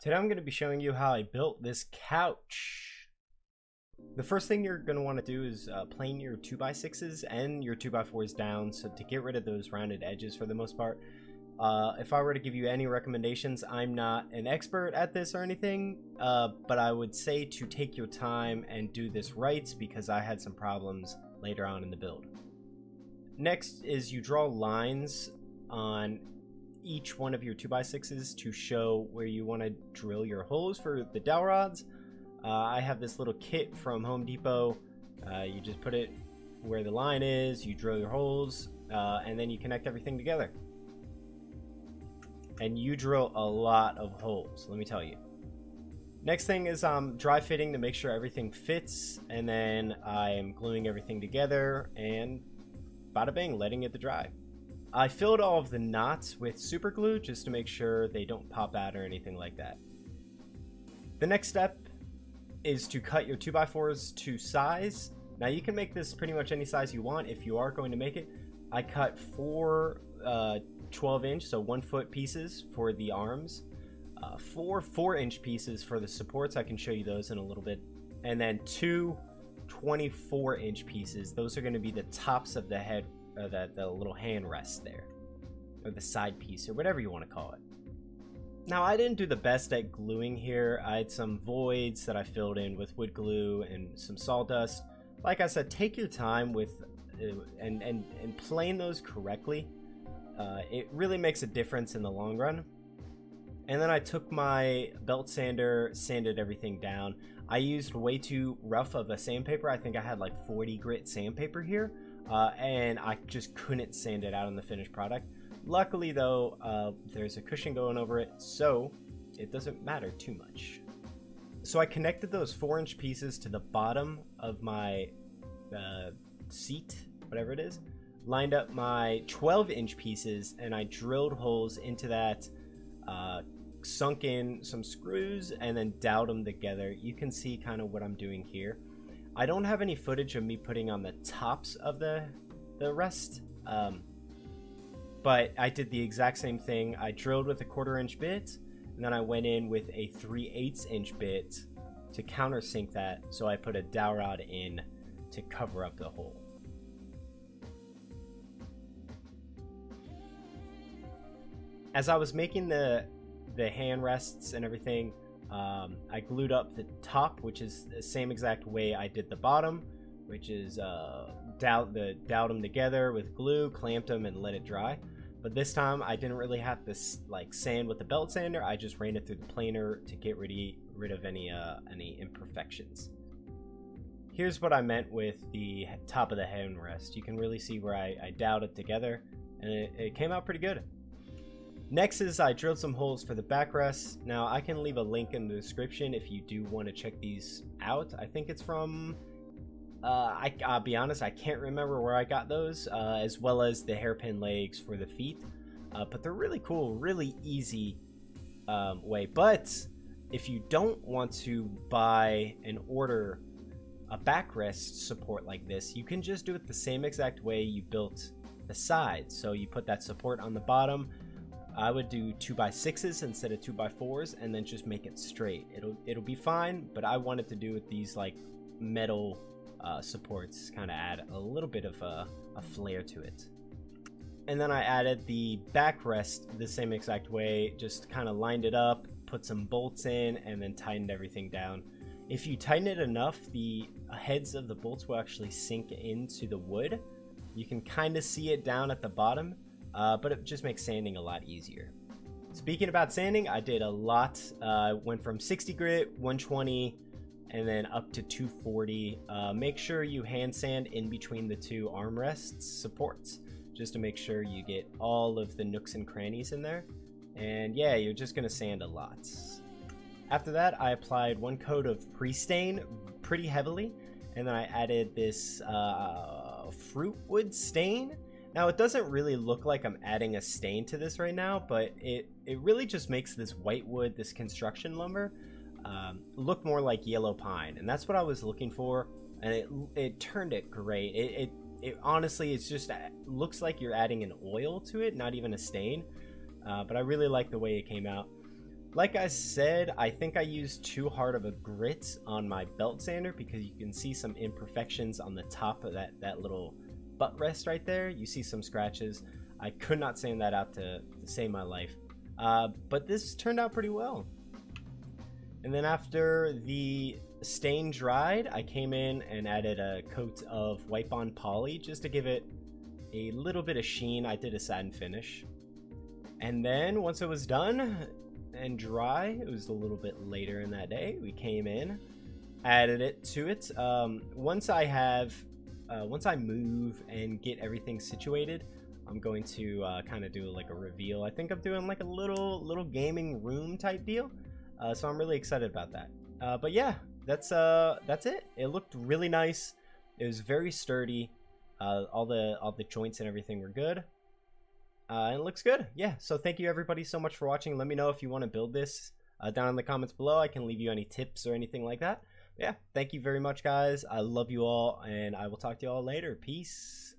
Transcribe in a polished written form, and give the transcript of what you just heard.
Today I'm going to be showing you how I built this couch. The first thing you're going to want to do is plane your 2x6s and your 2x4s down so to get rid of those rounded edges for the most part. If I were to give you any recommendations, I'm not an expert at this or anything, but I would say to take your time and do this right because I had some problems later on in the build. Next is you draw lines on each one of your 2x6s to show where you want to drill your holes for the dowel rods. I have this little kit from Home Depot. You just put it where the line is, you drill your holes, and then you connect everything together. And you drill a lot of holes, let me tell you. Next thing is dry fitting to make sure everything fits, and then I am gluing everything together and bada bing, letting it dry. I filled all of the knots with super glue just to make sure they don't pop out or anything like that. The next step is to cut your 2x4s to size. Now you can make this pretty much any size you want if you are going to make it. I cut 4 12-inch, so 1 foot pieces for the arms, 4 4-inch pieces for the supports. I can show you those in a little bit, and then 2 24-inch pieces. Those are going to be the tops of the head, the little hand rest there, or the side piece, or whatever you want to call it. Now I didn't do the best at gluing here. I had some voids that I filled in with wood glue and some sawdust. Like I said, take your time with and plane those correctly. It really makes a difference in the long run. And then I took my belt sander, sanded everything down. I used way too rough of a sandpaper. I think I had like 40 grit sandpaper here. And I just couldn't sand it out in the finished product. Luckily though, there's a cushion going over it, so it doesn't matter too much. So I connected those 4-inch pieces to the bottom of my seat, whatever it is, lined up my 12-inch pieces, and I drilled holes into that, sunk in some screws, and then doweled them together. You can see kind of what I'm doing here. I don't have any footage of me putting on the tops of the rest, but I did the exact same thing. I drilled with a 1/4-inch bit, and then I went in with a 3/8-inch bit to countersink that, so I put a dowel rod in to cover up the hole. As I was making the hand rests and everything, I glued up the top, which is the same exact way I did the bottom, which is doweled them together with glue, clamped them, and let it dry. But this time I didn't really have to like sand with the belt sander. I just ran it through the planer to get rid of any imperfections. Here's what I meant with the top of the hand rest. You can really see where I doweled it together, and it came out pretty good. Next is I drilled some holes for the backrest. Now I can leave a link in the description if you do want to check these out. I think it's from, I'll be honest, I can't remember where I got those, as well as the hairpin legs for the feet. But they're really cool, really easy way. But if you don't want to buy and order a backrest support like this, you can just do it the same exact way you built the sides. So you put that support on the bottom. I would do 2x6s instead of 2x4s, and then just make it straight. It'll be fine, but I wanted to do with these like metal supports, kind of add a little bit of a flair to it. And then I added the backrest the same exact way, just kind of lined it up, put some bolts in, and then tightened everything down. If you tighten it enough, the heads of the bolts will actually sink into the wood. You can kind of see it down at the bottom. But it just makes sanding a lot easier. Speaking about sanding, I did a lot. Went from 60 grit, 120, and then up to 240. Make sure you hand sand in between the two armrests supports, just to make sure you get all of the nooks and crannies in there. And yeah, you're just gonna sand a lot. After that, I applied 1 coat of pre-stain pretty heavily, and then I added this fruit wood stain. Now it doesn't really look like I'm adding a stain to this right now, but it really just makes this white wood, this construction lumber, look more like yellow pine, and that's what I was looking for, and it turned it great. It honestly, it's just looks like you're adding an oil to it, not even a stain, but I really like the way it came out. Like I said, I think I used too hard of a grit on my belt sander because you can see some imperfections on the top of that little butt rest right there. You see some scratches. I could not sand that out to save my life. But this turned out pretty well. And then after the stain dried, I came in and added a coat of wipe-on poly just to give it a little bit of sheen. I did a satin finish. And then once it was done and dry, it was a little bit later in that day, we came in, added it to it. Once I move and get everything situated, I'm going to kind of do like a reveal. I think I'm doing like a little gaming room type deal. So I'm really excited about that. But yeah, that's it. It looked really nice. It was very sturdy. All the joints and everything were good. And it looks good. Yeah, so thank you everybody so much for watching. Let me know if you want to build this down in the comments below. I can leave you any tips or anything like that. Yeah, thank you very much, guys. I love you all, and I will talk to you all later. Peace.